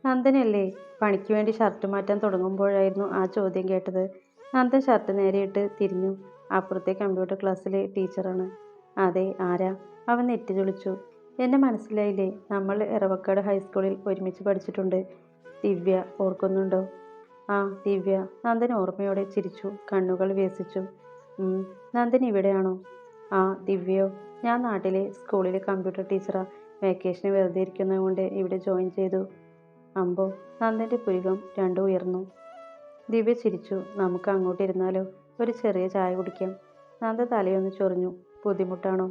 നന്ദനല്ലേ പണിക്ക് വേണ്ടി ഷർട്ട് മാറ്റാൻ തുടങ്ങുമ്പോഴായിരുന്നു ആ ചോദ്യം കേട്ടത്. നന്ദൻ ഷർട്ട് നേരെയിട്ട് തിരിഞ്ഞു. അപ്പുറത്തെ കമ്പ്യൂട്ടർ ക്ലാസ്സിലെ ടീച്ചറാണ്. അതെ, ആരാ? അവൻ നെറ്റി ചൊളിച്ചു. എന്നെ മനസ്സിലായില്ലേ? നമ്മൾ എറവക്കാട് ഹൈസ്കൂളിൽ ഒരുമിച്ച് പഠിച്ചിട്ടുണ്ട്. ദിവ്യ, ഓർക്കുന്നുണ്ടോ? ആ, ദിവ്യ. നന്ദൻ ഓർമ്മയോടെ ചിരിച്ചു, കണ്ണുകൾ വികസിച്ചു. നന്ദൻ ഇവിടെയാണോ? ആ, ദിവ്യയോ? ഞാൻ നാട്ടിലെ സ്കൂളിലെ കമ്പ്യൂട്ടർ ടീച്ചറാ. വെക്കേഷന് വെറുതെ ഇരിക്കുന്നത് കൊണ്ട് ഇവിടെ ജോയിൻ ചെയ്തു. അമ്പോ, നന്ദൻ്റെ പുരികം രണ്ടും ഉയർന്നു. ദിവ്യ ചിരിച്ചു. നമുക്ക് അങ്ങോട്ട് ഇരുന്നാലോ? ഒരു ചെറിയ ചായ കുടിക്കാം. നന്ദൻ തലയൊന്ന് ചൊറിഞ്ഞു. ബുദ്ധിമുട്ടാണോ?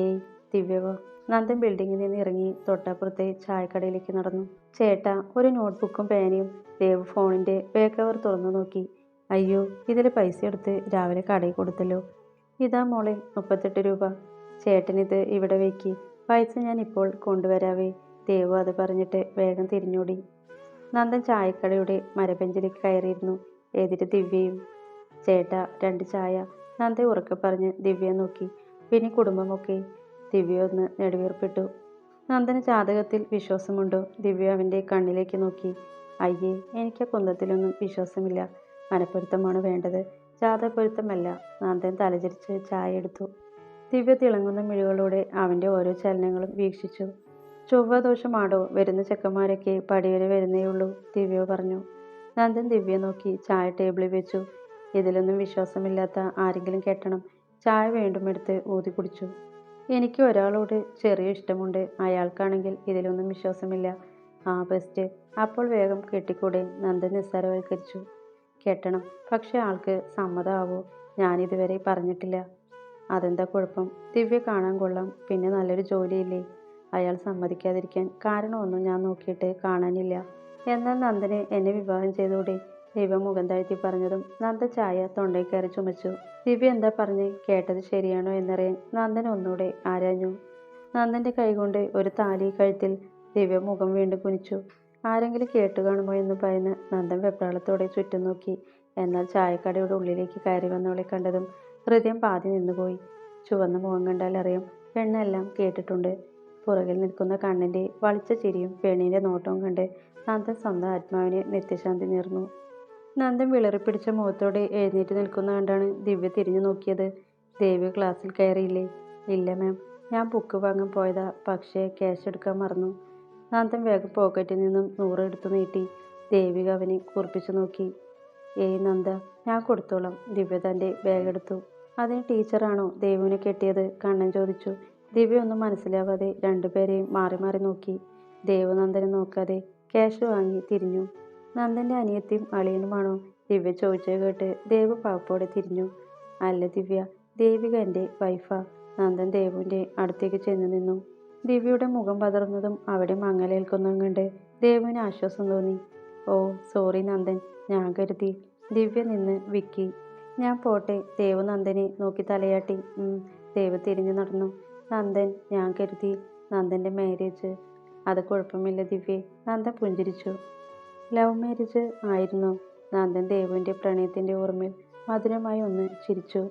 ഏയ്, ദിവ്യവോ? നന്ദൻ ബിൽഡിങ്ങിൽ നിന്ന് ഇറങ്ങി തൊട്ടപ്പുറത്തെ ചായക്കടയിലേക്ക് നടന്നു. ചേട്ടാ, ഒരു നോട്ട്ബുക്കും പേനയും. ദേവ് ഫോണിൻ്റെ ബാക്ക് കവർ തുറന്നു നോക്കി. അയ്യോ, ഇതിൽ പൈസ എടുത്ത് രാവിലെ കടയിൽ കൊടുത്തല്ലോ. ഇതാ മോളെ, 38 രൂപ. ചേട്ടനിത് ഇവിടെ വയ്ക്കി, പൈസ ഞാൻ ഇപ്പോൾ കൊണ്ടുവരാവേ. ദേവു അത് പറഞ്ഞിട്ട് വേഗം തിരിഞ്ഞോടി. നന്ദൻ ചായക്കടയുടെ മരബെഞ്ചിലേക്ക് കയറിയിരുന്നു. എതിര് ദിവ്യയും. ചേട്ടാ, 2 ചായ. നന്ദൻ ഉറക്കെ പറഞ്ഞ് ദിവ്യയെ നോക്കി. പിന്നെ കുടുംബമൊക്കെ? ദിവ്യ ഒന്ന് നെടുവീർപ്പിട്ടു. നന്ദന് ജാതകത്തിൽ വിശ്വാസമുണ്ടോ? ദിവ്യ അവൻ്റെ കണ്ണിലേക്ക് നോക്കി. അയ്യേ, എനിക്ക് ആ കുന്തത്തിലൊന്നും വിശ്വാസമില്ല. മനപ്പൊരുത്തമാണ് വേണ്ടത്, ജാതകപ്പൊരുത്തമല്ല. നന്ദൻ തലചരിച്ച് ചായ എടുത്തു. ദിവ്യ തിളങ്ങുന്ന മിഴികളോടെ അവൻ്റെ ഓരോ ചലനങ്ങളും വീക്ഷിച്ചു. ചൊവ്വാദോഷമാടോ, വരുന്ന ചെക്കന്മാരൊക്കെ പടിവരെ വരുന്നേയുള്ളൂ, ദിവ്യ പറഞ്ഞു. നന്ദൻ ദിവ്യ നോക്കി ചായ ടേബിളിൽ വെച്ചു. ഇതിലൊന്നും വിശ്വാസമില്ലാത്ത ആരെങ്കിലും കെട്ടണം. ചായ വീണ്ടും എടുത്ത് ഊതി കുടിച്ചു. എനിക്ക് ഒരാളോട് ചെറിയ ഇഷ്ടമുണ്ട്, അയാൾക്കാണെങ്കിൽ ഇതിലൊന്നും വിശ്വാസമില്ല. ആ, ബെസ്റ്റ്. അപ്പോൾ വേഗം കെട്ടിക്കൂടെ? നന്ദൻ നിസ്സാരവൽക്കരിച്ചു. കെട്ടണം, പക്ഷെ ആൾക്ക് സമ്മതമാവോ? ഞാനിതുവരെ പറഞ്ഞിട്ടില്ല. അതെന്താ കുഴപ്പം? ദിവ്യ കാണാൻ കൊള്ളാം, പിന്നെ നല്ലൊരു ജോലിയില്ലേ? അയാൾ സമ്മതിക്കാതിരിക്കാൻ കാരണമൊന്നും ഞാൻ നോക്കിയിട്ട് കാണാനില്ല. എന്നാൽ നന്ദന് എന്നെ വിവാഹം ചെയ്തൂടെ? ദിവ്യ മുഖം താഴ്ത്തി പറഞ്ഞതും നന്ദൻ ചായ തൊണ്ടയിൽ കയറി ചുമച്ചു. ദിവ്യ എന്താ പറഞ്ഞ്? കേട്ടത് ശരിയാണോ എന്നറിയാൻ നന്ദൻ ഒന്നുകൂടെ ആരാഞ്ഞു. നന്ദൻ്റെ കൈകൊണ്ട് ഒരു താലി കഴുത്തിൽ. ദിവ്യ മുഖം വീണ്ടും കുനിച്ചു. ആരെങ്കിലും കേട്ടു കാണുമോ എന്ന് ഭയന്ന് നന്ദൻ വെപ്രാളത്തോടെ ചുറ്റും നോക്കി. എന്നാൽ ചായക്കടയുടെ ഉള്ളിലേക്ക് കയറി വന്നവളെ കണ്ടതും ഹൃദയം പാതി നിന്നുപോയി. ചുവന്ന മുഖം കണ്ടാൽ അറിയാം, പെണ്ണെല്ലാം കേട്ടിട്ടുണ്ട്. പുറകിൽ നിൽക്കുന്ന കണ്ണൻ്റെ വളിച്ച ചിരിയും പെണ്ണിൻ്റെ നോട്ടവും കണ്ട് നന്ദൻ സ്വന്തം ആത്മാവിന് നിത്യശാന്തി നേർന്നു. നന്ദൻ വിളറിപ്പിടിച്ച മുഖത്തോടെ എഴുന്നേറ്റ് നിൽക്കുന്ന കണ്ടാണ് ദിവ്യ തിരിഞ്ഞു നോക്കിയത്. ദേവി ക്ലാസ്സിൽ കയറിയില്ലേ? ഇല്ല മാം, ഞാൻ ബുക്ക് വാങ്ങാൻ പോയതാ, പക്ഷേ ക്യാഷ് എടുക്കാൻ മറന്നു. നന്ദൻ വേഗം പോക്കറ്റിൽ നിന്നും 100 എടുത്തു നീട്ടി. ദേവിക അവനെ കുറിപ്പിച്ചു നോക്കി. ഏയ് നന്ദ, ഞാൻ കൊടുത്തോളാം. ദിവ്യ തൻ്റെ ബാഗ് എടുത്തു. അതിന് ടീച്ചറാണോ ദേവുവിനെ കെട്ടിയത്? കണ്ണൻ ചോദിച്ചു. ദിവ്യ ഒന്നും മനസ്സിലാവാതെ രണ്ടുപേരെയും മാറി മാറി നോക്കി. ദേവു നന്ദനെ നോക്കാതെ ക്യാഷ് വാങ്ങി തിരിഞ്ഞു. നന്ദൻ്റെ അനിയത്തിയും അളിയനുമാണോ? ദിവ്യ ചോദിച്ചത് കേട്ട് ദേവു പാപ്പോടെ തിരിഞ്ഞു. അല്ല ദിവ്യ, ദേവിക എൻ്റെ വൈഫാ. നന്ദൻ ദേവുവിൻ്റെ അടുത്തേക്ക് ചെന്നു നിന്നു. ദിവ്യയുടെ മുഖം പതറുന്നതും അവിടെ മങ്ങലേൽക്കുന്നതും കണ്ട് ദേവുവിന് ആശ്വാസം തോന്നി. ഓ സോറി നന്ദൻ, ഞാൻ കരുതി. ദിവ്യ നിന്ന് വിക്കി. ഞാൻ പോട്ടെ. ദേവു നന്ദനെ നോക്കി തലയാട്ടി. ദേവു തിരിഞ്ഞു നടന്നു. നന്ദൻ, ഞാൻ കരുതി നന്ദൻ്റെ മാരേജ്. അത് കുഴപ്പമില്ല ദിവ്യേ. നന്ദൻ പുഞ്ചിരിച്ചു. ലവ് മാരേജ് ആയിരുന്നോ? നന്ദൻ ദേവുവിൻ്റെ പ്രണയത്തിൻ്റെ ഓർമ്മയിൽ മധുരമായി ഒന്ന് ചിരിച്ചു.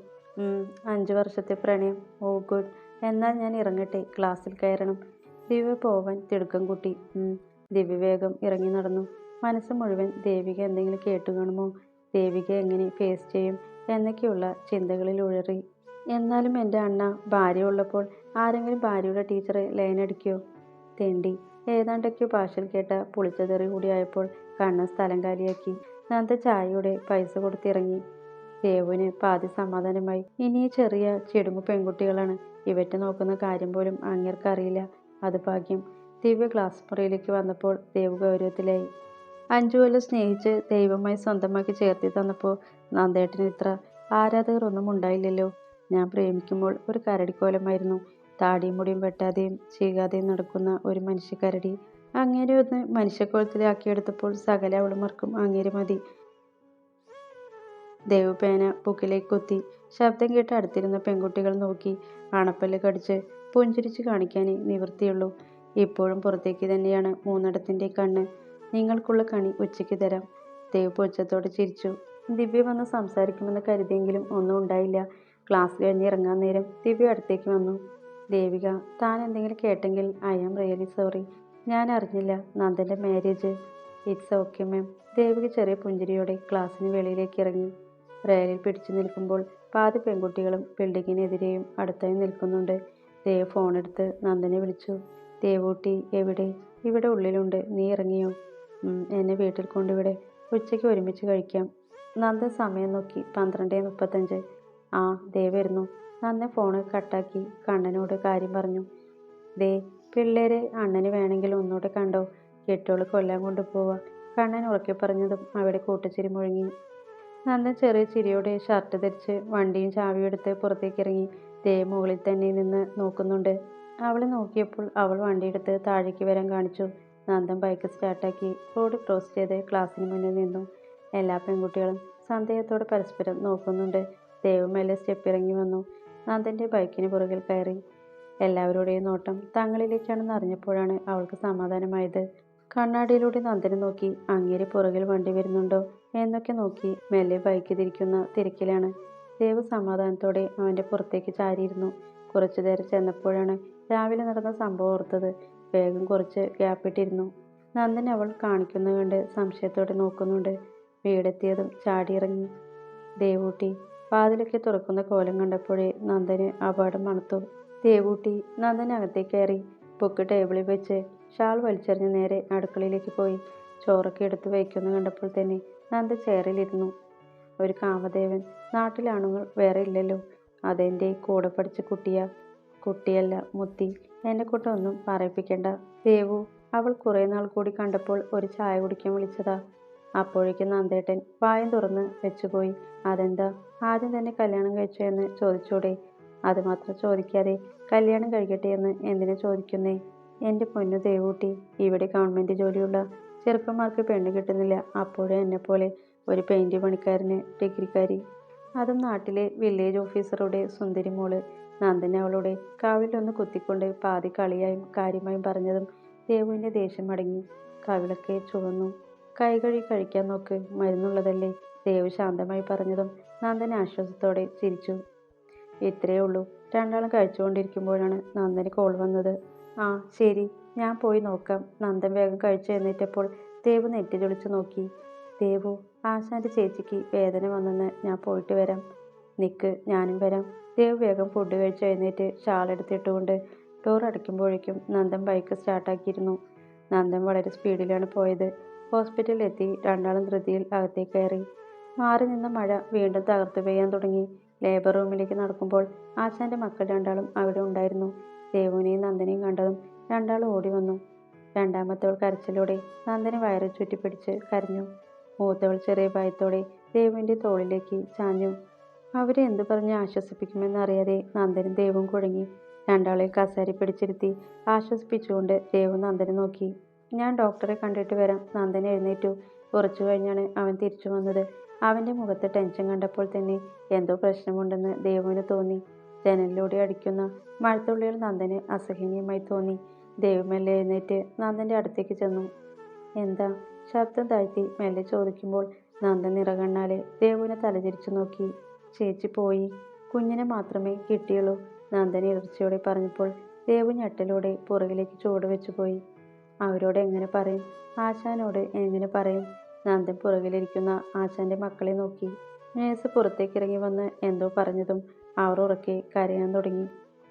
5 വർഷത്തെ പ്രണയം. ഓ ഗുഡ്. എന്നാൽ ഞാൻ ഇറങ്ങട്ടെ, ക്ലാസ്സിൽ കയറണം. ദിവ്യ പോവാൻ തിടുക്കം കൂട്ടി. ദിവ്യ വേഗം ഇറങ്ങി നടന്നു. മനസ്സ് മുഴുവൻ ദേവിക എന്തെങ്കിലും കേട്ടു കാണുമോ? ദേവിക എങ്ങനെ ഫേസ് ചെയ്യും എന്നൊക്കെയുള്ള ചിന്തകളിൽ ഉഴറി. എന്നാലും എൻ്റെ അണ്ണ, ഭാര്യ ഉള്ളപ്പോൾ ആരെങ്കിലും ഭാര്യയുടെ ടീച്ചറെ ലൈനടിക്കോ? തെണ്ടി. ഏതാണ്ടൊക്കെയോ ഭാഷയിൽ കേട്ട പുളിച്ചതെറി കൂടിയായപ്പോൾ കണ്ണൻ സ്ഥലം കാലിയാക്കി. നന്ദ ചായയുടെ പൈസ കൊടുത്തിറങ്ങി. ദേവുവിന് പാതി സമാധാനമായി. ഇനി ഈ ചെറിയ ചിടുങ്ങു പെൺകുട്ടികളാണ്, ഇവറ്റ നോക്കുന്ന കാര്യം പോലും അങ്ങേർക്കറിയില്ല. അത് ഭാഗ്യം. ദിവ്യ ക്ലാസ് മുറിയിലേക്ക് വന്നപ്പോൾ ദേവു ഗൗരവത്തിലായി. 5 കൊല്ലം സ്നേഹിച്ച് ദൈവമായി സ്വന്തമാക്കി ചേർത്തി തന്നപ്പോൾ നന്ദേട്ടന് ഇത്ര ആരാധകർ ഒന്നും ഉണ്ടായില്ലല്ലോ. ഞാൻ പ്രേമിക്കുമ്പോൾ ഒരു കരടിക്കോലമായിരുന്നു. താടിയും മുടിയും വെട്ടാതെയും ചീകാതെയും നടക്കുന്ന ഒരു മനുഷ്യക്കരടി. അങ്ങേരെ ഒന്ന് മനുഷ്യക്കോലത്തിലാക്കിയെടുത്തപ്പോൾ സകല അവളുമാർക്കും അങ്ങേര് മതി. ദേവു പേന ബുക്കിലേക്ക് കുത്തി. ശബ്ദം കേട്ട് അടുത്തിരുന്ന പെൺകുട്ടികൾ നോക്കി. അണപ്പല്ല് കടിച്ച് പുഞ്ചിരിച്ച് കാണിക്കാനേ നിവൃത്തിയുള്ളൂ. ഇപ്പോഴും പുറത്തേക്ക് തന്നെയാണ് മൂന്നിടത്തിൻ്റെ കണ്ണ്. നിങ്ങൾക്കുള്ള കണി ഉച്ചയ്ക്ക് തരാം. ദേവ് പുച്ഛത്തോടെ ചിരിച്ചു. ദിവ്യ വന്ന് സംസാരിക്കുമെന്ന് കരുതിയെങ്കിലും ഒന്നും ഉണ്ടായില്ല. ക്ലാസ് കഴിഞ്ഞ് ഇറങ്ങാൻ നേരം ദിവ്യ അടുത്തേക്ക് വന്നു. ദേവിക, താൻ എന്തെങ്കിലും കേട്ടെങ്കിൽ ഐ ആം റിയലി സോറി. ഞാൻ അറിഞ്ഞില്ല നന്ദൻ്റെ marriage. It's okay ma'am. Devika ചെറിയ പുഞ്ചിരിയോടെ ക്ലാസ്സിന് വെളിയിലേക്ക് ഇറങ്ങി. റെയിലിൽ പിടിച്ചു നിൽക്കുമ്പോൾ പാതി പെൺകുട്ടികളും ബിൽഡിങ്ങിനെതിരെയും അടുത്തായി നിൽക്കുന്നുണ്ട്. ദേവ് ഫോണെടുത്ത് നന്ദനെ വിളിച്ചു. ദേവൂട്ടി എവിടെ? ഇവിടെ ഉള്ളിലുണ്ട്. നീ ഇറങ്ങിയോ? എന്നെ വീട്ടിൽ കൊണ്ടുവിടെ. ഉച്ചയ്ക്ക് ഒരുമിച്ച് കഴിക്കാം. നന്ദൻ സമയം നോക്കി. 12:35. ആ ദേ വരുന്നു. നന്ദൻ ഫോണ് കട്ടാക്കി കണ്ണനോട് കാര്യം പറഞ്ഞു. ദേ പിള്ളേരെ അണ്ണന് വേണമെങ്കിൽ ഒന്നുകൂടെ കണ്ടോ, കെട്ടോള് കൊല്ലാൻ കൊണ്ടുപോവാ. കണ്ണൻ ഉറക്കെ പറഞ്ഞതും അവിടെ കൂട്ടച്ചിരി മുഴങ്ങി. നന്ദൻ ചെറിയ ചിരിയോടെ ഷർട്ട് ധരിച്ച് വണ്ടിയും ചാവിയും എടുത്ത് പുറത്തേക്കിറങ്ങി. ദേവ് മുകളിൽ തന്നെ നിന്ന് നോക്കുന്നുണ്ട്. അവളെ നോക്കിയപ്പോൾ അവൾ വണ്ടിയെടുത്ത് താഴേക്ക് വരാൻ കാണിച്ചു. നന്ദൻ ബൈക്ക് സ്റ്റാർട്ടാക്കി റോഡ് ക്രോസ് ചെയ്ത് ക്ലാസ്സിന് മുന്നിൽ നിന്നു. എല്ലാ പെൺകുട്ടികളും സന്ദേഹത്തോടെ പരസ്പരം നോക്കുന്നുണ്ട്. ദേവ് മെല്ലെ സ്റ്റെപ്പ് ഇറങ്ങി വന്നു. നന്ദൻ്റെ ബൈക്കിന് പുറകിൽ കയറി. എല്ലാവരുടെയും നോട്ടം തങ്ങളിലേക്കാണെന്ന് അറിഞ്ഞപ്പോഴാണ് അവൾക്ക് സമാധാനമായത്. കണ്ണാടിയിലൂടെ നന്ദനെ നോക്കി. അങ്ങേരെ പുറകിൽ വണ്ടി വരുന്നുണ്ടോ എന്നൊക്കെ നോക്കി മെല്ലെ ബൈക്ക് തിരിക്കുന്ന തിരക്കിലാണ്. ദേവ് സമാധാനത്തോടെ അവൻ്റെ പുറത്തേക്ക് ചാരിയിരുന്നു. കുറച്ചു നേരം ചെന്നപ്പോഴാണ് രാവിലെ നടന്ന സംഭവം ഓർത്തത്. വേഗം കുറച്ച് ഗ്യാപ്പിട്ടിരുന്നു. നന്ദൻ അവൾ കാണിക്കുന്നത് കണ്ട് സംശയത്തോടെ നോക്കുന്നുണ്ട്. വീടെത്തിയതും ചാടിയിറങ്ങി. ദേവൂട്ടി വാതിലൊക്കെ തുറക്കുന്ന കോലം കണ്ടപ്പോഴേ നന്ദന് അപാഠം മണത്തു. ദേവൂട്ടി നന്ദൻ അകത്തേക്ക് കയറി. ബുക്ക് ടേബിളിൽ വെച്ച് ഷാൾ വലിച്ചെറിഞ്ഞ് നേരെ അടുക്കളയിലേക്ക് പോയി. ചോറൊക്കെ എടുത്ത് വയ്ക്കുന്ന കണ്ടപ്പോൾ തന്നെ നന്ദൻ ചെയറിലിരുന്നു. ഒരു കാമദേവൻ. നാട്ടിലാണുങ്ങൾ വേറെ ഇല്ലല്ലോ. അതെൻ്റെ കൂടെ പഠിച്ച കുട്ടിയാ. കുട്ടിയല്ല മുത്തി. എന്നെ കൊണ്ട് ഒന്നും പറയിപ്പിക്കണ്ട ദേവു. അവൾ കുറേ നാൾ കൂടി കണ്ടപ്പോൾ ഒരു ചായ കുടിക്കാൻ വിളിച്ചതാ. അപ്പോഴേക്കും നന്ദേട്ടൻ വായും തുറന്ന് വെച്ചുപോയി. അതെന്താ ആദ്യം തന്നെ കല്യാണം കഴിച്ചോ എന്ന് ചോദിച്ചൂടെ? അതുമാത്രം ചോദിക്കാതെ കല്യാണം കഴിക്കട്ടെ എന്ന് എന്തിനാ ചോദിക്കുന്നേ? എൻ്റെ പൊന്നു ദേവൂട്ടി, ഇവിടെ ഗവൺമെൻറ് ജോലിയുള്ള ചെറുക്കന്മാർക്ക് പെണ്ണ് കിട്ടുന്നില്ല. അപ്പോഴും എന്നെപ്പോലെ ഒരു പെയിൻറ് പണിക്കാരന് ഡിഗ്രിക്കാരി, അതും നാട്ടിലെ വില്ലേജ് ഓഫീസറുടെ സുന്ദരി മോള്. നന്ദൻ അവളുടെ കാവിലൊന്ന് കുത്തിക്കൊണ്ട് പാതി കളിയായും കാര്യമായും പറഞ്ഞതും ദേവുവിൻ്റെ ദേഷ്യം അടങ്ങി. കവിളൊക്കെ ചുവന്നു. കൈ കഴുകി കഴിക്കാൻ നോക്ക്, മരുന്നുള്ളതല്ലേ. ദേവ് ശാന്തമായി പറഞ്ഞതും നന്ദൻ ആശ്വാസത്തോടെ ചിരിച്ചു. ഇത്രയേ ഉള്ളൂ. രണ്ടാളും കഴിച്ചുകൊണ്ടിരിക്കുമ്പോഴാണ് നന്ദന് കോൾ വന്നത്. ആ ശരി, ഞാൻ പോയി നോക്കാം. നന്ദൻ വേഗം കഴിച്ച് എഴുന്നേറ്റപ്പോൾ ദേവ് നെറ്റിലൊളിച്ച് നോക്കി. ദേവു, ആശാൻ്റെ ചേച്ചിക്ക് വേദന വന്നെന്ന്, ഞാൻ പോയിട്ട് വരാം. നിക്ക്, ഞാനും വരാം. ദേവ് വേഗം ഫുഡ് കഴിച്ച് എഴുന്നേറ്റ് ഷാളെടുത്തിട്ടുകൊണ്ട് ഡോർ അടയ്ക്കുമ്പോഴേക്കും നന്ദൻ ബൈക്ക് സ്റ്റാർട്ടാക്കിയിരുന്നു. നന്ദൻ വളരെ സ്പീഡിലാണ് പോയത്. ഹോസ്പിറ്റലിൽ എത്തി രണ്ടാളും ധൃതിയിൽ അകത്തേക്ക് കയറി. മാറി നിന്ന മഴ വീണ്ടും തകർത്തു പെയ്യാൻ തുടങ്ങി. ലേബർ റൂമിലേക്ക് നടക്കുമ്പോൾ ആശാൻ്റെ മക്കൾ രണ്ടാളും അവിടെ ഉണ്ടായിരുന്നു. ദേവുവിനെയും നന്ദനെയും കണ്ടതും രണ്ടാളും ഓടി വന്നു. രണ്ടാമത്തവൾ കരച്ചിലോടെ നന്ദനെ വയറ് ചുറ്റിപ്പിടിച്ച് കരഞ്ഞു. മൂത്തവൾ ചെറിയ ഭയത്തോടെ ദേവുവിൻ്റെ തോളിലേക്ക് ചാഞ്ഞു. അവരെ എന്തു പറഞ്ഞ് ആശ്വസിപ്പിക്കുമെന്നറിയാതെ നന്ദനും ദേവും കുഴങ്ങി. രണ്ടാളെയും കസേര പിടിച്ചിരുത്തി ആശ്വസിപ്പിച്ചുകൊണ്ട് ദേവു നന്ദനെ നോക്കി. ഞാൻ ഡോക്ടറെ കണ്ടിട്ട് വരാം. നന്ദൻ എഴുന്നേറ്റു. കുറച്ചു കഴിഞ്ഞാണ് അവൻ തിരിച്ചു വന്നത്. അവൻ്റെ മുഖത്ത് ടെൻഷൻ കണ്ടപ്പോൾ തന്നെ എന്തോ പ്രശ്നമുണ്ടെന്ന് ദേവുവിന് തോന്നി. ജനലിലൂടെ അടിക്കുന്ന മഴത്തുള്ളികൾ നന്ദന് അസഹനീയമായി തോന്നി. ദേവ് മെല്ലെ എഴുന്നേറ്റ് നന്ദൻ്റെ അടുത്തേക്ക് ചെന്നു. എന്താ? ശബ്ദം താഴ്ത്തി മെല്ലെ ചോദിക്കുമ്പോൾ നന്ദൻ നിറകണ്ണാലെ ദേവുവിനെ തലതിരിച്ചു നോക്കി. ചേച്ചി പോയി. കുഞ്ഞിനെ മാത്രമേ കിട്ടിയുള്ളൂ. നന്ദൻ ഇടർച്ചയോടെ പറഞ്ഞപ്പോൾ ദേവു ഞെട്ടലോടെ പുറകിലേക്ക് ചുവട് വെച്ചു പോയി. അവരോട് എങ്ങനെ പറയും? ആശാനോട് എങ്ങനെ പറയും? നന്ദൻ പുറകിലിരിക്കുന്ന ആശാൻ്റെ മക്കളെ നോക്കി. നേഴ്സ് പുറത്തേക്ക് ഇറങ്ങി വന്ന് എന്തോ പറഞ്ഞതും അവർ ഉറക്കെ കരയാൻ തുടങ്ങി.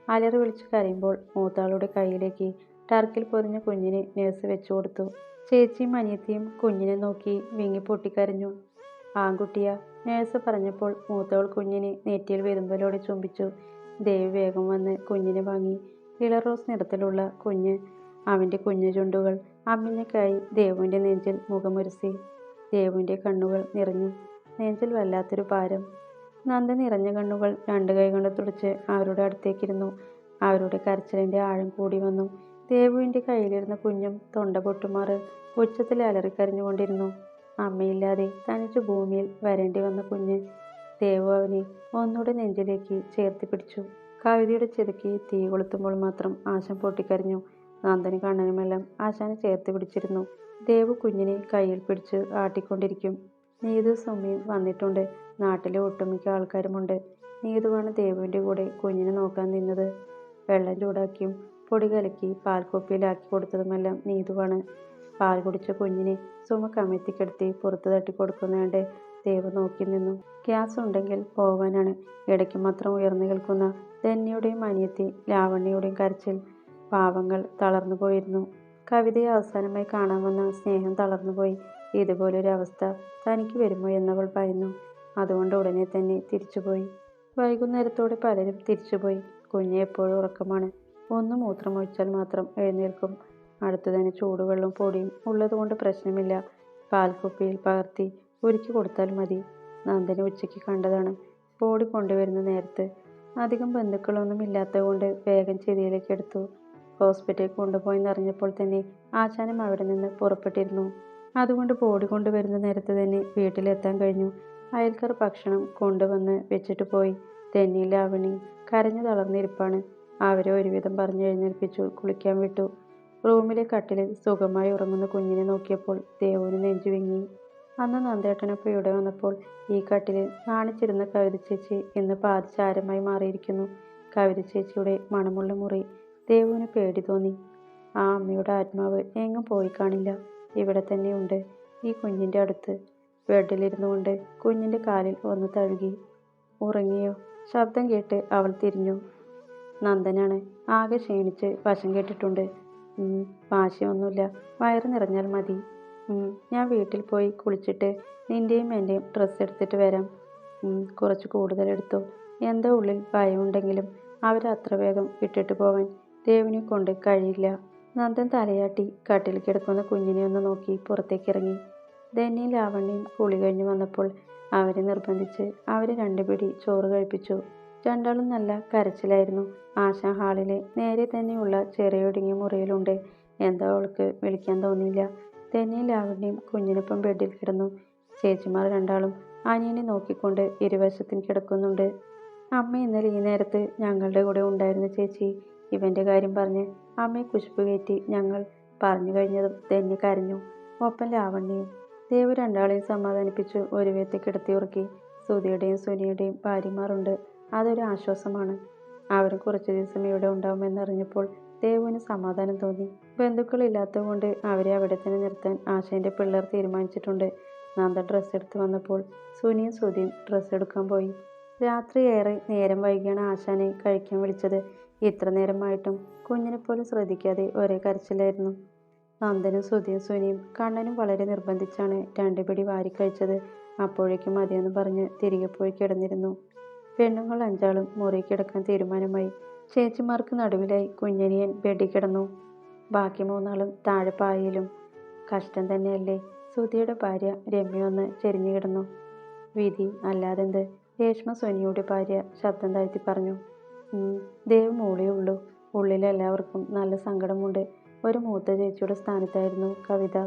അലറി വിളിച്ച് കരയുമ്പോൾ മൂത്താളുടെ കയ്യിലേക്ക് ടർക്കിൽ പൊതിഞ്ഞ കുഞ്ഞിനെ നേഴ്സ് വെച്ചു കൊടുത്തു. ചേച്ചിയും അനിയത്തിയും കുഞ്ഞിനെ നോക്കി വിങ്ങി പൊട്ടിക്കരഞ്ഞു. ആൺകുട്ടിയാ, നേഴ്സ് പറഞ്ഞപ്പോൾ മൂത്തവൾ കുഞ്ഞിനെ നെറ്റിയിൽ വിതുമ്പലോടെ ചുംബിച്ചു. ദേവ് വേഗം വന്ന് കുഞ്ഞിനെ വാങ്ങി. ഇളറോസ് നിറത്തിലുള്ള കുഞ്ഞ്. അവൻ്റെ കുഞ്ഞു ചുണ്ടുകൾ അമ്മിഞ്ഞക്കായി ദേവുവിൻ്റെ നെഞ്ചിൽ മുഖമുരസി. ദേവുവിൻ്റെ കണ്ണുകൾ നിറഞ്ഞു. നെഞ്ചിൽ വല്ലാത്തൊരു ഭാരം. നന്ദൻ നിറഞ്ഞ കണ്ണുകൾ രണ്ട് കൈ കൊണ്ട് തുടച്ച് അവരുടെ അടുത്തേക്കിരുന്നു. അവരുടെ കരച്ചിലിൻ്റെ ആഴം കൂടി വന്നു. ദേവുവിൻ്റെ കയ്യിലിരുന്ന കുഞ്ഞും തൊണ്ട പൊട്ടുമാറ് ഉച്ചത്തിൽ അലറിക്കരഞ്ഞുകൊണ്ടിരുന്നു. അമ്മയില്ലാതെ തനിച്ച് ഭൂമിയിൽ വരേണ്ടി വന്ന കുഞ്ഞ്. ദേവു അവനെ ഒന്നുകൂടെ നെഞ്ചിലേക്ക് ചേർത്തി പിടിച്ചു. കവിതയുടെ ചെതുക്കി തീ കൊളുത്തുമ്പോൾ മാത്രം ആശാൻ പൊട്ടിക്കരഞ്ഞു. നന്ദന് കണ്ണനുമെല്ലാം ആശാനെ ചേർത്ത് പിടിച്ചിരുന്നു. ദേവു കുഞ്ഞിനെ കയ്യിൽ പിടിച്ച് ആട്ടിക്കൊണ്ടിരിക്കും. നീതു സുമിയും വന്നിട്ടുണ്ട്. നാട്ടിലെ ഒട്ടുമിക്ക ആൾക്കാരുമുണ്ട്. നീതുവാണ് ദേവുവിൻ്റെ കൂടെ കുഞ്ഞിനെ നോക്കാൻ നിന്നത്. വെള്ളം ചൂടാക്കിയും പൊടി കലക്കി പാൽക്കുപ്പിയിലാക്കി കൊടുത്തതുമെല്ലാം നീതുവാണ്. പാൽ കുടിച്ച കുഞ്ഞിനെ സുമ കമഴ്ത്തിക്കിടത്തി പുറത്ത് തട്ടി കൊടുക്കുന്നയാണ്ട് ദേവ് നോക്കി നിന്നു. ഗ്യാസ് ഉണ്ടെങ്കിൽ പോവാനാണ്. ഇടയ്ക്ക് മാത്രം ഉയർന്നു കേൾക്കുന്ന ധന്യയുടെയും അനിയത്തി ലാവണ്യയുടെയും കരച്ചിൽ. പാവങ്ങൾ തളർന്നു പോയിരുന്നു. കവിതയെ അവസാനമായി കാണാൻ വന്ന സ്നേഹം തളർന്നുപോയി. ഇതുപോലൊരു അവസ്ഥ തനിക്ക് വരുമോ എന്നവൾ ഭയന്നു. അതുകൊണ്ട് ഉടനെ തന്നെ തിരിച്ചുപോയി. വൈകുന്നേരത്തോടെ പലരും തിരിച്ചുപോയി. കുഞ്ഞ് എപ്പോഴും ഉറക്കമാണ്. ഒന്ന് മൂത്രമൊഴിച്ചാൽ മാത്രം എഴുന്നേൽക്കും. അടുത്തു തന്നെ ചൂടുവെള്ളവും പൊടിയും ഉള്ളതുകൊണ്ട് പ്രശ്നമില്ല. പാൽക്കുപ്പിയിൽ പകർത്തി ഉരുക്കി കൊടുത്താൽ മതി. നന്ദന് ഉച്ചയ്ക്ക് കണ്ടതാണ്. ബോഡി കൊണ്ടുവരുന്ന നേരത്ത്. അധികം ബന്ധുക്കളൊന്നും ഇല്ലാത്തതുകൊണ്ട് വേഗം ചിതയിലേക്ക് എടുത്തു. ഹോസ്പിറ്റലിൽ കൊണ്ടുപോയെന്നറിഞ്ഞപ്പോൾ തന്നെ ആശാനും അവിടെ നിന്ന് പുറപ്പെട്ടിരുന്നു. അതുകൊണ്ട് ബോഡി കൊണ്ടുവരുന്ന നേരത്ത് തന്നെ വീട്ടിലെത്താൻ കഴിഞ്ഞു. അയൽക്കാർ ഭക്ഷണം കൊണ്ടുവന്ന് വെച്ചിട്ട് പോയി. ധന്യയും ലാവണ്യയും കരഞ്ഞു തളർന്നിരിപ്പാണ്. അവരെ ഒരുവിധം പറഞ്ഞ് എഴുന്നേൽപ്പിച്ചു കുളിക്കാൻ വിട്ടു. റൂമിലെ കട്ടിലിൽ സുഖമായി ഉറങ്ങുന്ന കുഞ്ഞിനെ നോക്കിയപ്പോൾ ദേവുവിന് നെഞ്ചു വിങ്ങി. അന്ന് നന്ദേട്ടനൊപ്പം ഇവിടെ വന്നപ്പോൾ ഈ കട്ടിലിൽ നാണിച്ചിരുന്ന കവിത ചേച്ചി ഇന്ന് പാതി ചാരമായി മാറിയിരിക്കുന്നു. കവിത ചേച്ചിയുടെ മണമുള്ള മുറി. ദേവുവിന് പേടി തോന്നി. ആ അമ്മയുടെ ആത്മാവ് എങ്ങും പോയി കാണില്ല. ഇവിടെ തന്നെയുണ്ട്, ഈ കുഞ്ഞിൻ്റെ അടുത്ത്. ബെഡിലിരുന്നു കൊണ്ട് കുഞ്ഞിൻ്റെ കാലിൽ ഒന്ന് തഴുകി. ഉറങ്ങിയോ? ശബ്ദം കേട്ട് അവൾ തിരിഞ്ഞു. നന്ദനാണ്. ആകെ ക്ഷീണിച്ച് വശം കെട്ടിട്ടുണ്ട്. വാശിയൊന്നുമില്ല, വയറ് നിറഞ്ഞാൽ മതി. ഞാൻ വീട്ടിൽ പോയി കുളിച്ചിട്ട് നിൻ്റെയും എൻ്റെയും ഡ്രസ്സ് എടുത്തിട്ട് വരാം. കുറച്ച് കൂടുതലെടുത്തോ. എന്താ ഉള്ളിൽ ഭയമുണ്ടെങ്കിലും അവരത്ര വേഗം വിട്ടിട്ട് പോവാൻ ദേവിനെ കൊണ്ട് കഴിയില്ല. നന്ദൻ തലയാട്ടി കട്ടിൽ കിടക്കുന്ന കുഞ്ഞിനെ ഒന്ന് നോക്കി പുറത്തേക്കിറങ്ങി. ധന്യയും ലാവണ്യയും കുളി കഴിഞ്ഞ് വന്നപ്പോൾ അവരെ നിർബന്ധിച്ച് അവരെ 2 പിടി ചോറ് കഴിപ്പിച്ചു. രണ്ടാളും നല്ല കരച്ചിലായിരുന്നു. ആശാ ഹാളിലെ നേരെ തന്നെയുള്ള ചെറിയൊടുങ്ങിയ മുറിയിലുണ്ട്. എന്താ അവൾക്ക് വിളിക്കാൻ തോന്നിയില്ല. ധന്യയും ലാവണ്യയും കുഞ്ഞിനൊപ്പം ബെഡിൽ കിടന്നു. ചേച്ചിമാർ രണ്ടാളും അനിയനെ നോക്കിക്കൊണ്ട് ഇരുവശത്തും കിടക്കുന്നുണ്ട്. അമ്മ ഇന്നലെ ഈ നേരത്ത് ഞങ്ങളുടെ കൂടെ ഉണ്ടായിരുന്നു ചേച്ചി. ഇവൻ്റെ കാര്യം പറഞ്ഞ് അമ്മയെ കുശുപ്പ് കയറ്റി ഞങ്ങൾ പറഞ്ഞു കഴിഞ്ഞതും ധന്യ കരഞ്ഞു. ഒപ്പം ലാവണ്യയും. ദേവ് രണ്ടാളെയും സമാധാനിപ്പിച്ചു ഒരു വിധത്തിൽ കിടത്തി ഉറക്കി. സുധിയുടെയും സുനിയുടെയും ഭാര്യമാരുണ്ട്. അതൊരു ആശ്വാസമാണ്. അവരും കുറച്ചു ദിവസം ഇവിടെ ഉണ്ടാവുമെന്നറിഞ്ഞപ്പോൾ ദേവുവിന് സമാധാനം തോന്നി. ബന്ധുക്കളില്ലാത്തതുകൊണ്ട് അവരെ അവിടെ തന്നെ നിർത്താൻ ആശാന്റെ പിള്ളേർ തീരുമാനിച്ചിട്ടുണ്ട്. നന്ദ ഡ്രസ്സ് എടുത്ത് വന്നപ്പോൾ സുനിയും സുധിയും ഡ്രസ്സ് എടുക്കാൻ പോയി. രാത്രി ഏറെ നേരം വൈകിയാണ് ആശാനെ കഴിക്കാൻ വിളിച്ചത്. ഇത്ര നേരമായിട്ടും കുഞ്ഞിനെ പോലും ശ്രദ്ധിക്കാതെ ഒരേ കരച്ചിലായിരുന്നു. നന്ദനും സുധിയും സുനിയും കണ്ണനും വളരെ നിർബന്ധിച്ചാണ് 2 പിടി വാരിക്കഴിച്ചത്. അപ്പോഴേക്കും മതിയെന്ന് പറഞ്ഞ് തിരികെ പോയി കിടന്നിരുന്നു. പെണ്ണുങ്ങൾ 5 മുറി കിടക്കാൻ തീരുമാനമായി. ചേച്ചിമാർക്ക് നടുവിലായി കുഞ്ഞനിയൻ ബെഡിൽ കിടന്നു. ബാക്കി 3 താഴെ പായയിലും. കഷ്ടം തന്നെയല്ലേ. സുധിയുടെ ഭാര്യ രമ്യ ഒന്ന് ചെരിഞ്ഞു കിടന്നു. വിധി അല്ലാതെന്ത്. രേഷ്മ സുനിയുടെ ഭാര്യ ശബ്ദം താഴ്ത്തി പറഞ്ഞു. ദേവ് മൂളേ ഉള്ളൂ. ഉള്ളിലെല്ലാവർക്കും നല്ല സങ്കടമുണ്ട്. ഒരു മൂത്ത ചേച്ചിയുടെ സ്ഥാനത്തായിരുന്നു കവിത.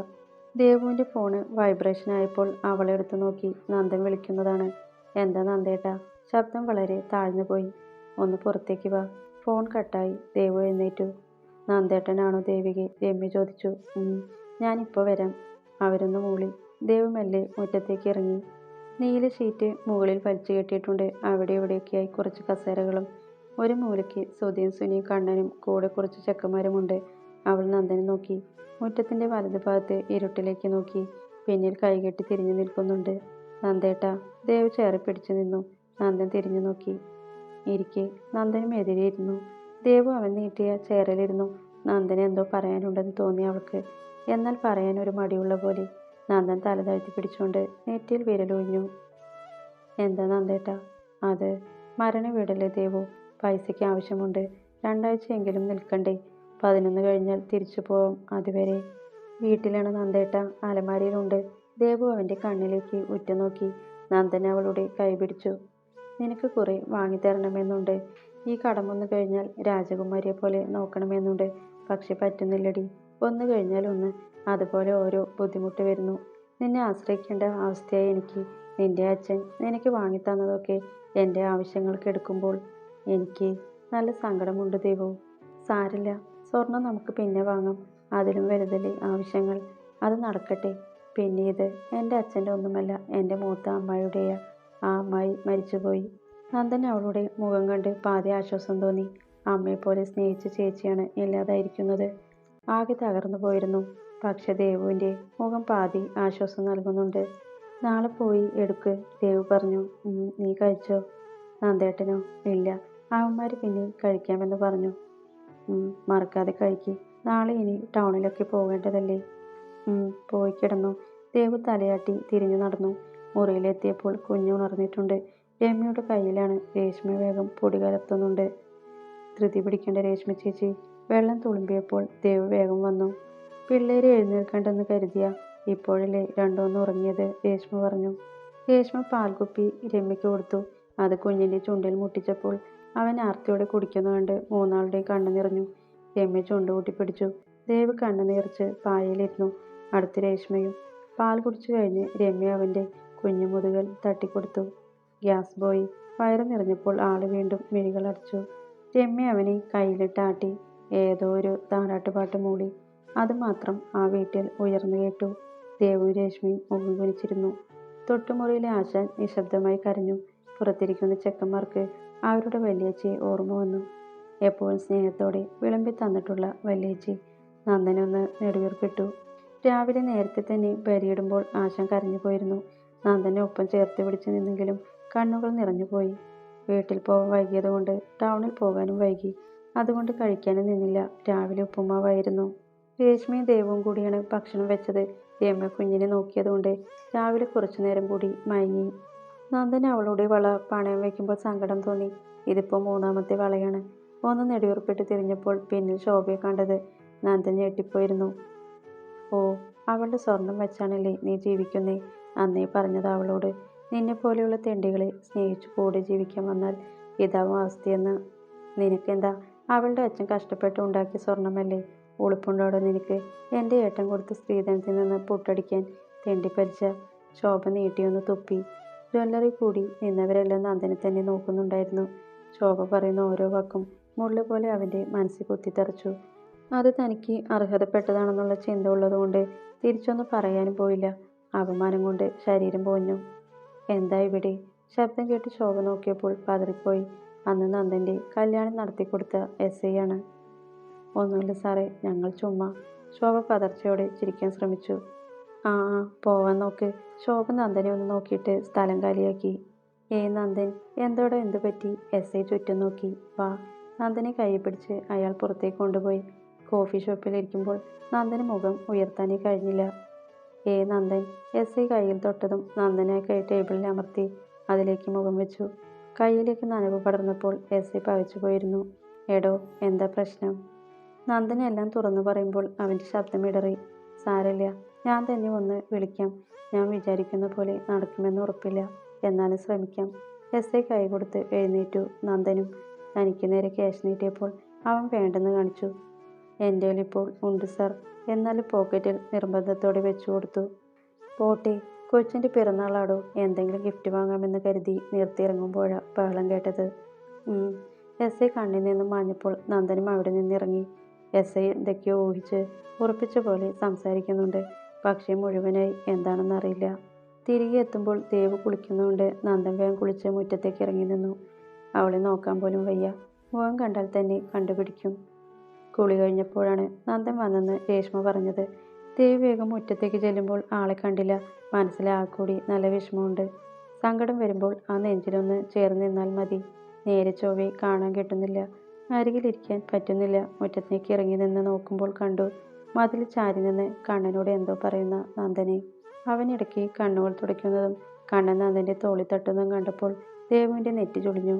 ദേവുവിൻ്റെ ഫോണ് വൈബ്രേഷൻ ആയപ്പോൾ അവളെടുത്ത് നോക്കി. നന്ദൻ വിളിക്കുന്നതാണ്. എന്താ നന്ദേട്ടാ? ശബ്ദം വളരെ താഴ്ന്നു പോയി. ഒന്ന് പുറത്തേക്ക് വാ. ഫോൺ കട്ടായി. ദേവു എഴുന്നേറ്റു. നന്ദേട്ടനാണോ ദേവികെ? രമ്യ ചോദിച്ചു. ഞാനിപ്പോൾ വരാം. അവരൊന്ന് മൂളി. ദേവ് മെല്ലെ മുറ്റത്തേക്ക് ഇറങ്ങി. നീല ഷീറ്റ് മുകളിൽ വലിച്ചു കെട്ടിയിട്ടുണ്ട്. അവിടെ ഇവിടെയൊക്കെയായി കുറച്ച് കസേരകളും. ഒരു മൂലയ്ക്ക് സുധിയും സുനിയും കണ്ണനും കൂടെ കുറച്ച് ചെക്കന്മാരുമുണ്ട്. അവൾ നന്ദനെ നോക്കി. മുറ്റത്തിൻ്റെ വലതുഭാഗത്ത് ഇരുട്ടിലേക്ക് നോക്കി. പിന്നിൽ കൈകെട്ടി തിരിഞ്ഞു നിൽക്കുന്നുണ്ട്. നന്ദേട്ടാ. ദേവ് ചേറി പിടിച്ചു നിന്നു. നന്ദൻ തിരിഞ്ഞു നോക്കി. ഇരിക്കെ. നന്ദനും എതിരെ ഇരുന്നു. ദേവു അവൻ നീട്ടിയ ചേറിലിരുന്നു. നന്ദന് എന്തോ പറയാനുണ്ടെന്ന് തോന്നി അവൾക്ക്. എന്നാൽ പറയാൻ ഒരു മടിയുള്ള പോലെ. നന്ദൻ തല താഴ്ത്തി പിടിച്ചുകൊണ്ട് നെറ്റിയിൽ വിരലൊഴിഞ്ഞു. എന്താ നന്ദേട്ടാ? അത് മരണ വീടല്ലേ ദേവു. പൈസയ്ക്ക് ആവശ്യമുണ്ട്. 2 ആഴ്ചയെങ്കിലും നിൽക്കണ്ടേ? 11 കഴിഞ്ഞാൽ തിരിച്ചു പോവാം. അതുവരെ വീട്ടിലാണ് നന്ദേട്ട. അലമാരിയിലുണ്ട്. ദേവു അവൻ്റെ കണ്ണിലേക്ക് ഉറ്റുനോക്കി. നന്ദൻ അവളുടെ കൈ പിടിച്ചു. നിനക്ക് കുറെ വാങ്ങിത്തരണമെന്നുണ്ട്. ഈ കടമൊന്നു കഴിഞ്ഞാൽ രാജകുമാരിയെ പോലെ നോക്കണമെന്നുണ്ട്. പക്ഷെ പറ്റുന്നില്ലടി. ഒന്ന് കഴിഞ്ഞാൽ ഒന്ന്. അതുപോലെ ഓരോ ബുദ്ധിമുട്ട് വരുന്നു. നിന്നെ ആശ്രയിക്കേണ്ട അവസ്ഥയായി എനിക്ക്. നിന്റെ അച്ഛൻ നിനക്ക് വാങ്ങിത്തന്നതൊക്കെ എൻ്റെ ആവശ്യങ്ങൾക്ക് എടുക്കുമ്പോൾ എനിക്ക് നല്ല സങ്കടമുണ്ട് ദേവു. സാരില്ല. സ്വർണം നമുക്ക് പിന്നെ വാങ്ങാം. അതിലും വലുതല്ലേ ആവശ്യങ്ങൾ. അത് നടക്കട്ടെ. പിന്നെ ഇത് എൻ്റെ അച്ഛൻ്റെ ഒന്നുമല്ല, എൻ്റെ മൂത്ത അമ്മായിയുടെയാ. ആ അമ്മായി മരിച്ചുപോയി. നന്ദൻ അവളുടെ മുഖം കണ്ട് പാതി ആശ്വാസം തോന്നി. അമ്മയെപ്പോലെ സ്നേഹിച്ച ചേച്ചിയാണ് ഇല്ലാതായിരിക്കുന്നത്. ആകെ തകർന്നു പോയിരുന്നു. പക്ഷെ ദേവുവിൻ്റെ മുഖം പാതി ആശ്വാസം നൽകുന്നുണ്ട്. നാളെ പോയി എടുക്ക്, ദേവു പറഞ്ഞു. നീ കഴിച്ചോ? നന്ദേട്ടനോ? ഇല്ല, അവന്മാർ പിന്നെ കഴിക്കാമെന്ന് പറഞ്ഞു. മറക്കാതെ കഴിക്ക്. നാളെ ഇനി ടൗണിലൊക്കെ പോകേണ്ടതല്ലേ? പോയി കിടന്നു. ദേവു തലയാട്ടി തിരിഞ്ഞു നടന്നു. മുറിയിലെത്തിയപ്പോൾ കുഞ്ഞ് ഉണർന്നിട്ടുണ്ട്. രമ്യയുടെ കയ്യിലാണ്. രേഷ്മ വേഗം പൊടി കലർത്തുന്നുണ്ട്. ധൃതി പിടിക്കേണ്ട രേഷ്മ ചേച്ചി. വെള്ളം തുളുമ്പിയപ്പോൾ ദേവു വേഗം വന്നു. പിള്ളേരെ എഴുന്നേൽക്കണ്ടെന്ന് കരുതിയ ഇപ്പോഴല്ലേ രണ്ടൊന്ന് ഉറങ്ങിയത്, രേഷ്മ പറഞ്ഞു. രേഷ്മ പാൽക്കുപ്പി രമ്യയ്ക്ക് കൊടുത്തു. അത് കുഞ്ഞിൻ്റെ ചുണ്ടിൽ മുട്ടിച്ചപ്പോൾ അവൻ ആർത്തിയോടെ കുടിക്കുന്നു കണ്ട് മൂന്നാളുടെയും കണ്ണു നിറഞ്ഞു. രമ്യ ചുണ്ടുകൂട്ടി പിടിച്ചു. ദേവ് കണ്ണു നിറച്ച് പായയിലിരുന്നു. അടുത്ത് രേഷ്മയും. പാൽ കുടിച്ചു കഴിഞ്ഞ് രമ്യ അവൻ്റെ കുഞ്ഞു മുതുകൽ തട്ടിക്കൊടുത്തു. Gas boy. വയറ് നിറഞ്ഞപ്പോൾ ആള് വീണ്ടും മിഴികൾ അടച്ചു. രമ്യ അവനെ കയ്യിലിട്ടാട്ടി. ഏതോ ഒരു താരാട്ടുപാട്ട് മൂളി. അതുമാത്രം ആ വീട്ടിൽ ഉയർന്നു കേട്ടു. ദേവും രേഷ്മയും മുഖം കുനിച്ചിരുന്നു. തൊട്ടുമുറിയിലെ ആശാൻ നിശബ്ദമായി കരഞ്ഞു. പുറത്തിരിക്കുന്ന ചെക്കന്മാർക്ക് അവരുടെ വല്യേച്ചിയെ ഓർമ്മ വന്നു. എപ്പോഴും സ്നേഹത്തോടെ വിളമ്പി തന്നിട്ടുള്ള വല്യേച്ചി. നന്ദനൊന്ന് നെടുവീർപ്പിട്ടു. രാവിലെ നേരത്തെ തന്നെ ബലിയിടുമ്പോൾ ആശാൻ കരഞ്ഞു പോയിരുന്നു. നന്ദനെ ഒപ്പം ചേർത്ത് പിടിച്ചു നിന്നെങ്കിലും കണ്ണുകൾ നിറഞ്ഞുപോയി. വീട്ടിൽ പോകാൻ വൈകിയതുകൊണ്ട് ടൗണിൽ പോകാനും വൈകി. അതുകൊണ്ട് കഴിക്കാനും നിന്നില്ല. രാവിലെ ഉപ്പുമാവായിരുന്നു. രേഷ്മയും ദേവും കൂടിയാണ് ഭക്ഷണം വെച്ചത്. രമ്യ കുഞ്ഞിനെ നോക്കിയതുകൊണ്ട് രാവിലെ കുറച്ചു നേരം കൂടി മയങ്ങി. നന്ദൻ അവളുടെ വള പണയം വയ്ക്കുമ്പോൾ സങ്കടം തോന്നി. ഇതിപ്പോൾ മൂന്നാമത്തെ വളയാണ്. ഒന്ന് നെടുവീർപ്പിട്ട് തിരിഞ്ഞപ്പോൾ പിന്നിൽ ശോഭയെ കണ്ടത്. നന്ദൻ ഞെട്ടിപ്പോയിരുന്നു. ഓ, അവളുടെ സ്വർണം വെച്ചാണല്ലേ നീ ജീവിക്കുന്നേ? അന്നേ പറഞ്ഞത് അവളോട്. നിന്നെപ്പോലെയുള്ള തെണ്ടികളെ സ്നേഹിച്ചു കൂടെ ജീവിക്കാൻ വന്നാൽ ഇതാവും അവസ്ഥയെന്ന്. നിനക്കെന്താ? അവളുടെ അച്ഛൻ കഷ്ടപ്പെട്ട് ഉണ്ടാക്കിയ സ്വർണമല്ലേ? ഉളുപ്പുണ്ടോടെ നിനക്ക്? എൻ്റെ ഏട്ടൻ കൊടുത്ത സ്ത്രീധനത്തിൽ നിന്ന് പുട്ടടിക്കാൻ തെണ്ടിപ്പരിച്ച. ശോഭ നീട്ടിയൊന്ന് തുപ്പി. ജ്വല്ലറി കൂടി നിന്നവരെല്ലാം നന്ദനെ തന്നെ നോക്കുന്നുണ്ടായിരുന്നു. ശോഭ പറയുന്ന ഓരോ വാക്കും മുള്ളു പോലെ അവൻ്റെ മനസ്സിൽ കുത്തിത്തറച്ചു. അത് തനിക്ക് അർഹതപ്പെട്ടതാണെന്നുള്ള ചിന്ത ഉള്ളതുകൊണ്ട് തിരിച്ചൊന്നും പറയാനും പോയില്ല. അപമാനം കൊണ്ട് ശരീരം പോഞ്ഞു. എന്താ ഇവിടെ? ശബ്ദം കേട്ട് ശോഭ നോക്കിയപ്പോൾ പതറിപ്പോയി. അന്ന് നന്ദൻ്റെ കല്യാണം നടത്തിക്കൊടുത്ത SI ആണ്. ഒന്നുമില്ല സാറേ, ഞങ്ങൾ ചുമ്മാ. ശോഭ പതർച്ചയോടെ ചിരിക്കാൻ ശ്രമിച്ചു. ആ പോവാൻ നോക്ക്. ശോഭ നന്ദനെ ഒന്ന് നോക്കിയിട്ട് സ്ഥലം കാലിയാക്കി. നന്ദൻ, എന്തോടെ എന്തു പറ്റി? SI ചുറ്റും നോക്കി. വാ. നന്ദനെ കൈ പിടിച്ച് അയാൾ പുറത്തേക്ക് കൊണ്ടുപോയി. കോഫി ഷോപ്പിലിരിക്കുമ്പോൾ നന്ദന് മുഖം ഉയർത്താനേ കഴിഞ്ഞില്ല. നന്ദൻ. SI കയ്യിൽ തൊട്ടതും നന്ദനെ കൈ ടേബിളിൽ അമർത്തി അതിലേക്ക് മുഖം വെച്ചു. കയ്യിലേക്ക് നനവ് പടർന്നപ്പോൾ SI പകച്ചു പോയിരുന്നു. എടോ, എന്താ പ്രശ്നം? നന്ദനെ എല്ലാം തുറന്നു പറയുമ്പോൾ അവൻ്റെ ശബ്ദം ഇടറി. സാരമില്ല, ഞാൻ തന്നെ ഒന്ന് വിളിക്കാം. ഞാൻ വിചാരിക്കുന്ന പോലെ നടക്കുമെന്ന് ഉറപ്പില്ല, എന്നാലും ശ്രമിക്കാം. SI കൈ കൊടുത്ത് എഴുന്നേറ്റു. നന്ദനും തനിക്ക് നേരെ ക്യാഷ് നീട്ടിയപ്പോൾ അവൻ വേണ്ടെന്ന് കാണിച്ചു. എൻ്റെ ഇപ്പോൾ ഉണ്ട് സാർ. എന്നാലും പോക്കറ്റിൽ നിർബന്ധത്തോടെ വെച്ചു കൊടുത്തു. പോട്ടെ, കൊച്ചിൻ്റെ പിറന്നാളാടോ, എന്തെങ്കിലും ഗിഫ്റ്റ് വാങ്ങാമെന്ന് കരുതി നിർത്തിയിറങ്ങുമ്പോഴാണ് ബഹളം കേട്ടത്. SI കണ്ണിൽ നിന്നും മാഞ്ഞപ്പോൾ നന്ദനും അവിടെ നിന്നിറങ്ങി. SI എന്തൊക്കെയോ ഊഹിച്ച് ഉറപ്പിച്ച പോലെ സംസാരിക്കുന്നുണ്ട്. പക്ഷേ മുഴുവനായി എന്താണെന്നറിയില്ല. തിരികെ എത്തുമ്പോൾ ദേവ് കുളിക്കുന്നതുകൊണ്ട് നന്ദൻ വേഗം കുളിച്ച് മുറ്റത്തേക്ക് ഇറങ്ങി നിന്നു. അവളെ നോക്കാൻ പോലും വയ്യ. മുഖം കണ്ടാൽ തന്നെ കണ്ടുപിടിക്കും. കുളി കഴിഞ്ഞപ്പോഴാണ് നന്ദൻ വന്നെന്ന് രേഷ്മ പറഞ്ഞത്. ദേവ് വേഗം മുറ്റത്തേക്ക് ചെല്ലുമ്പോൾ ആളെ കണ്ടില്ല. മനസ്സിലാകൂടി നല്ല വിഷമമുണ്ട്. സങ്കടം വരുമ്പോൾ ആ നെഞ്ചിലൊന്ന് ചേർന്ന് നിന്നാൽ മതി. നേരെ ചൊവ്വെ കാണാൻ കിട്ടുന്നില്ല. അരികിലിരിക്കാൻ പറ്റുന്നില്ല. മുറ്റത്തേക്ക് ഇറങ്ങി നിന്ന് നോക്കുമ്പോൾ കണ്ടു മതിൽ ചാരി നിന്ന് കണ്ണനോട് എന്തോ പറയുന്ന നന്ദനെ. അവനിടയ്ക്ക് കണ്ണുകൾ തുടയ്ക്കുന്നതും കണ്ണൻ നന്ദൻ്റെ തോളി തട്ടുന്നതും കണ്ടപ്പോൾ ദേവുവിൻ്റെ നെറ്റി ചുളിഞ്ഞു.